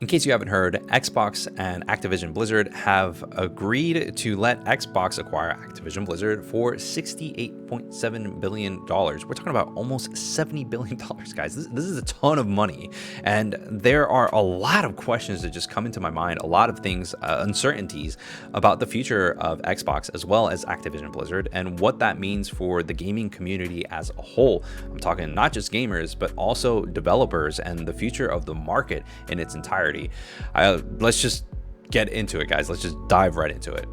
In case you haven't heard, Xbox and Activision Blizzard have agreed to let Xbox acquire Activision Blizzard for $68.7 billion. We're talking about almost $70 billion, guys. This is a ton of money. And there are a lot of questions that just come into my mind, a lot of things, uncertainties about the future of Xbox as well as Activision Blizzard and what that means for the gaming community as a whole. I'm talking not just gamers, but also developers and the future of the market in its entirety. Let's just get into it, guys. Let's just dive right into it.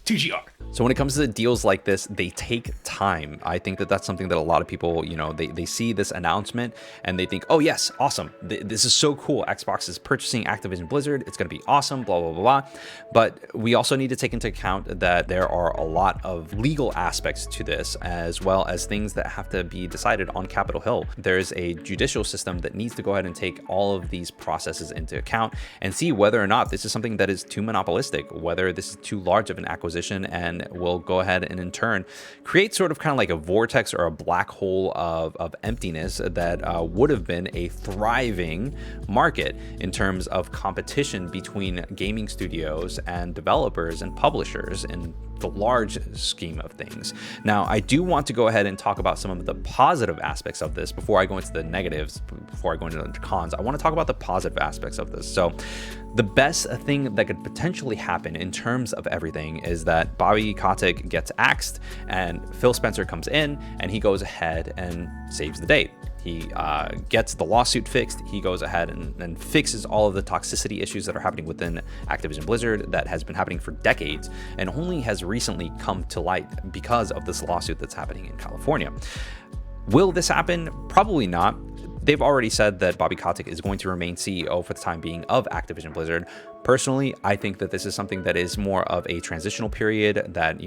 TGR. So when it comes to deals like this, they take time. I think that that's something that a lot of people, they see this announcement and they think, oh yes, awesome. This is so cool. Xbox is purchasing Activision Blizzard. It's going to be awesome, blah, blah, blah, blah. But we also need to take into account that there are a lot of legal aspects to this, as well as things that have to be decided on Capitol Hill. There's a judicial system that needs to go ahead and take all of these processes into account and see whether or not this is something that is too monopolistic, whether this is too large of an acquisition and will go ahead and in turn create sort of kind of like a vortex or a black hole of emptiness that would have been a thriving market in terms of competition between gaming studios and developers and publishers in the large scheme of things. Now, I do want to go ahead and talk about some of the positive aspects of this before I go into the negatives, before I go into the cons. I want to talk about the positive aspects of this. So the best thing that could potentially happen in terms of everything is that Bobby Kotick gets axed and Phil Spencer comes in and he goes ahead and saves the day. He gets the lawsuit fixed. He goes ahead and fixes all of the toxicity issues that are happening within Activision Blizzard that has been happening for decades and only has recently come to light because of this lawsuit that's happening in California. Will this happen? Probably not. They've already said that Bobby Kotick is going to remain CEO for the time being of Activision Blizzard. Personally, I think that this is something that is more of a transitional period, that,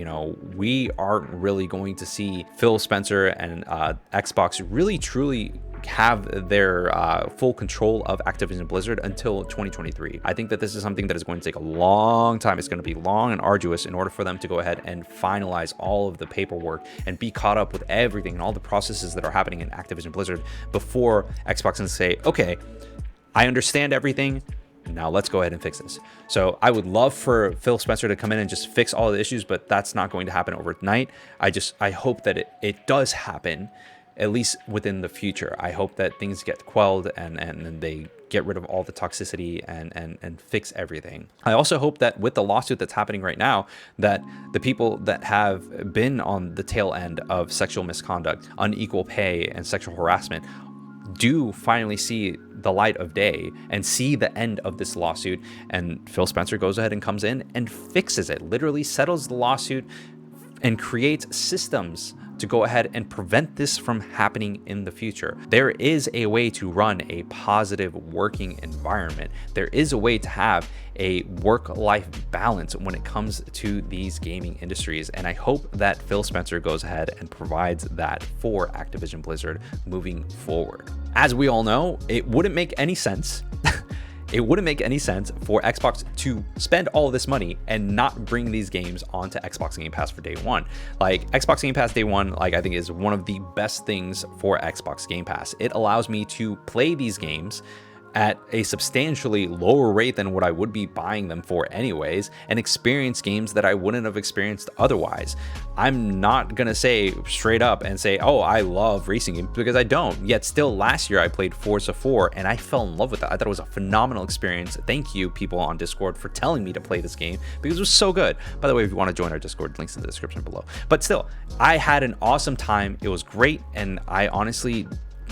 we aren't really going to see Phil Spencer and Xbox really truly have their full control of Activision Blizzard until 2023. I think that this is something that is going to take a long time. It's going to be long and arduous in order for them to go ahead and finalize all of the paperwork and be caught up with everything and all the processes that are happening in Activision Blizzard before Xbox can say, okay, I understand everything. Now let's go ahead and fix this. So I would love for Phil Spencer to come in and just fix all the issues, but that's not going to happen overnight. I hope that it does happen, at least within the future. I hope that things get quelled and they get rid of all the toxicity and fix everything. I also hope that with the lawsuit that's happening right now, that the people that have been on the tail end of sexual misconduct, unequal pay, and sexual harassment do finally see the light of day and see the end of this lawsuit. And Phil Spencer goes ahead and comes in and fixes it, literally settles the lawsuit and creates systems to go ahead and prevent this from happening in the future. There is a way to run a positive working environment. There is a way to have a work-life balance when it comes to these gaming industries. And I hope that Phil Spencer goes ahead and provides that for Activision Blizzard moving forward. As we all know, it wouldn't make any sense It wouldn't make any sense for Xbox to spend all this money and not bring these games onto Xbox Game Pass for day one. Like, Xbox Game Pass day one, I think is one of the best things for Xbox Game Pass. It allows me to play these games at a substantially lower rate than what I would be buying them for anyways, and experience games that I wouldn't have experienced otherwise. I'm not gonna say straight up and say, oh, I love racing games, because I don't. Yet still, last year I played Forza 4 and I fell in love with it. I thought it was a phenomenal experience. Thank you, people on Discord, for telling me to play this game, because it was so good. By the way, if you want to join our Discord, links in the description below. But still, I had an awesome time. It was great, and I honestly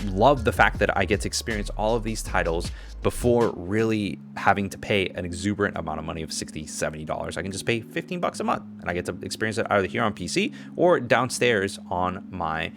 love the fact that I get to experience all of these titles before really having to pay an exuberant amount of money of $60, $70. I can just pay $15 a month and I get to experience it either here on PC or downstairs on my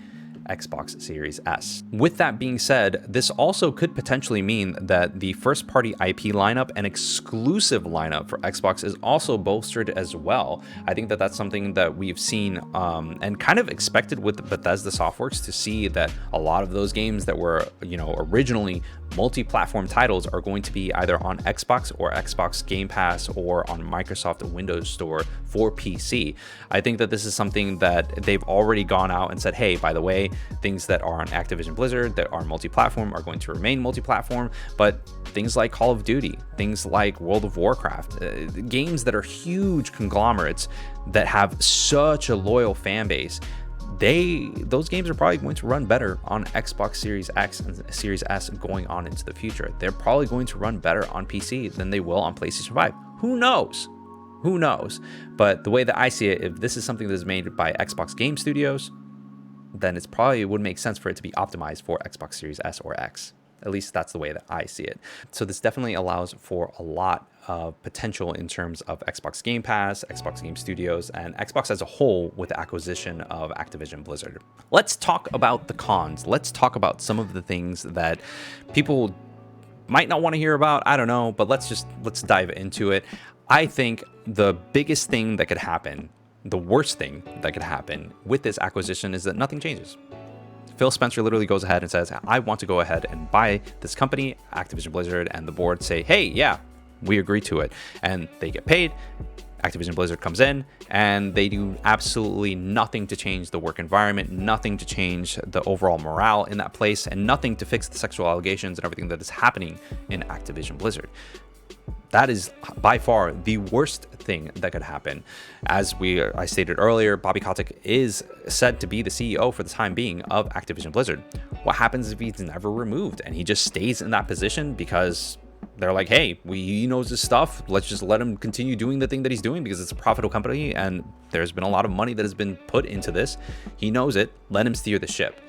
Xbox Series S. With that being said, this also could potentially mean that the first party IP lineup and exclusive lineup for Xbox is also bolstered as well. I think that that's something that we've seen and kind of expected with Bethesda Softworks, to see that a lot of those games that were, originally multi-platform titles are going to be either on Xbox or Xbox Game Pass or on Microsoft Windows Store for PC. I think that this is something that they've already gone out and said, hey, by the way, things that are on Activision Blizzard that are multi-platform are going to remain multi-platform, but things like Call of Duty, things like World of Warcraft, games that are huge conglomerates that have such a loyal fan base, those games are probably going to run better on Xbox Series X and Series S going on into the future. They're probably going to run better on PC than they will on PlayStation 5. Who knows? Who knows? But the way that I see it, if this is something that is made by Xbox Game Studios, then it probably would make sense for it to be optimized for Xbox Series S or X. At least that's the way that I see it. So this definitely allows for a lot of potential in terms of Xbox Game Pass, Xbox Game Studios, and Xbox as a whole with the acquisition of Activision Blizzard. Let's talk about the cons. Let's talk about some of the things that people might not want to hear about. I don't know, but let's dive into it. I think the biggest thing that could happen, the worst thing that could happen with this acquisition is that nothing changes. Phil Spencer literally goes ahead and says, I want to go ahead and buy this company, Activision Blizzard, and the board say, hey, yeah, we agree to it. And they get paid. Activision Blizzard comes in and they do absolutely nothing to change the work environment, nothing to change the overall morale in that place, and nothing to fix the sexual allegations and everything that is happening in Activision Blizzard. That is by far the worst thing that could happen. As I stated earlier, Bobby Kotick is said to be the CEO for the time being of Activision Blizzard. What happens if he's never removed and he just stays in that position because they're like, hey, he knows his stuff. Let's just let him continue doing the thing that he's doing because it's a profitable company and there's been a lot of money that has been put into this. He knows it. Let him steer the ship.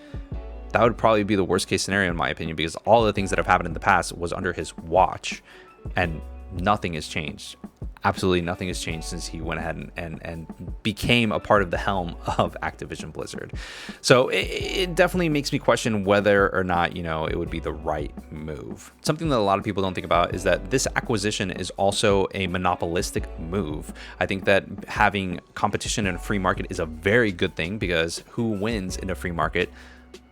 That would probably be the worst case scenario in my opinion, because all the things that have happened in the past was under his watch and nothing has changed. Absolutely nothing has changed since he went ahead and became a part of the helm of Activision Blizzard. So it definitely makes me question whether or not, it would be the right move. Something that a lot of people don't think about is that this acquisition is also a monopolistic move. I think that having competition in a free market is a very good thing, because who wins in a free market?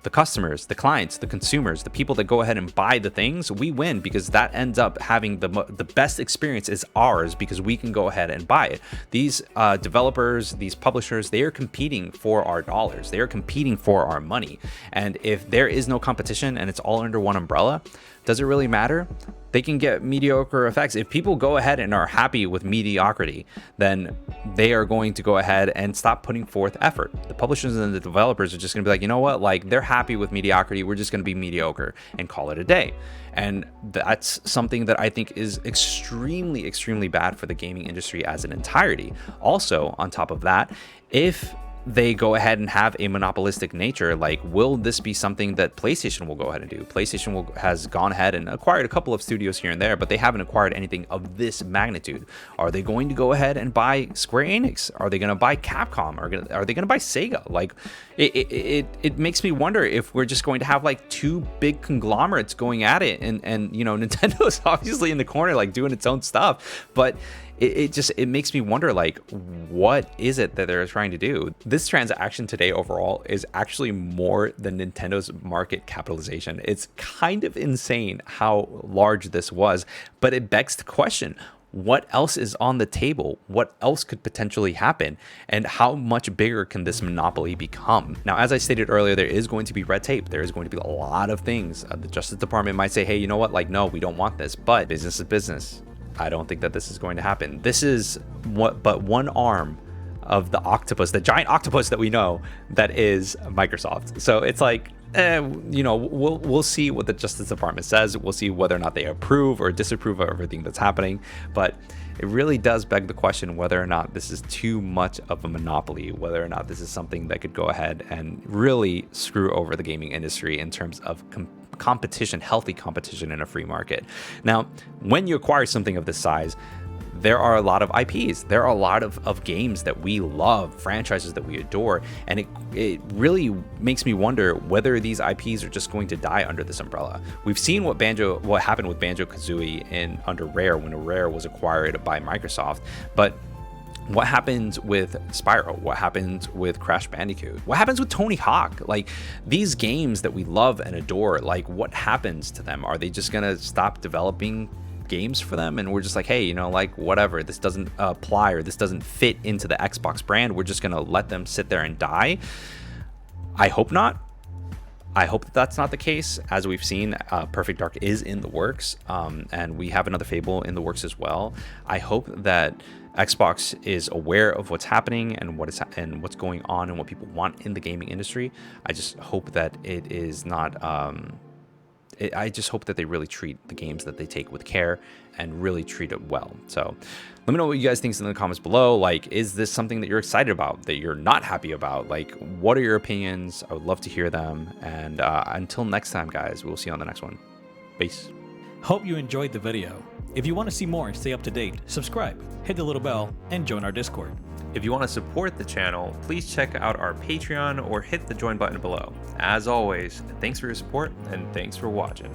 The customers, the clients, the consumers, the people that go ahead and buy the things, we win, because that ends up having the best experience is ours because we can go ahead and buy it. These developers, these publishers, they are competing for our dollars. They are competing for our money. And if there is no competition and it's all under one umbrella, does it really matter? They can get mediocre effects. If people go ahead and are happy with mediocrity, then they are going to go ahead and stop putting forth effort. The publishers and the developers are just going to be like, you know what? Like, they're happy with mediocrity. We're just going to be mediocre and call it a day. And that's something that I think is extremely, extremely bad for the gaming industry as an entirety. Also, on top of that, if they go ahead and have a monopolistic nature, like, will this be something that PlayStation will go ahead and do? PlayStation has gone ahead and acquired a couple of studios here and there, but they haven't acquired anything of this magnitude. Are they going to go ahead and buy Square Enix? Are they going to buy Capcom? Are they going to buy Sega? Like, it makes me wonder if we're just going to have like two big conglomerates going at it, and Nintendo's obviously in the corner, like, doing its own stuff, but it makes me wonder, like, what is it that they're trying to do? This transaction today overall is actually more than Nintendo's market capitalization. It's kind of insane how large this was, but it begs the question, what else is on the table? What else could potentially happen? And how much bigger can this monopoly become? Now, as I stated earlier, there is going to be red tape. There is going to be a lot of things. The Justice Department might say, hey, you know what? Like, no, we don't want this, but business is business. I don't think that this is going to happen. This is but one arm of the octopus, the giant octopus that we know that is Microsoft. So it's like, we'll see what the Justice Department says. We'll see whether or not they approve or disapprove of everything that's happening. But it really does beg the question whether or not this is too much of a monopoly, whether or not this is something that could go ahead and really screw over the gaming industry in terms of competition, healthy competition in a free market. Now, when you acquire something of this size, there are a lot of IPs. There are a lot of games that we love, franchises that we adore, and it really makes me wonder whether these IPs are just going to die under this umbrella. We've seen what happened with Banjo-Kazooie under Rare when Rare was acquired by Microsoft, but What happens with Spyro? What happens with Crash Bandicoot? What happens with Tony Hawk? Like, these games that we love and adore, like, what happens to them? Are they just gonna stop developing games for them, and we're just like, hey, you know, like, whatever, this doesn't apply, or this doesn't fit into the Xbox brand, we're just gonna let them sit there and die? I hope not. I hope that that's not the case. As we've seen, Perfect Dark is in the works, and we have another Fable in the works as well. I hope that Xbox is aware of what's happening and what's going on and what people want in the gaming industry. I just hope that it is not. I just hope that they really treat the games that they take with care and really treat it well. So let me know what you guys think in the comments below. Like, is this something that you're excited about, that you're not happy about? Like, what are your opinions? I would love to hear them. And until next time, guys, we'll see you on the next one. Peace. Hope you enjoyed the video. If you want to see more and stay up to date, subscribe, hit the little bell, and join our Discord. If you want to support the channel, please check out our Patreon or hit the join button below. As always, thanks for your support and thanks for watching.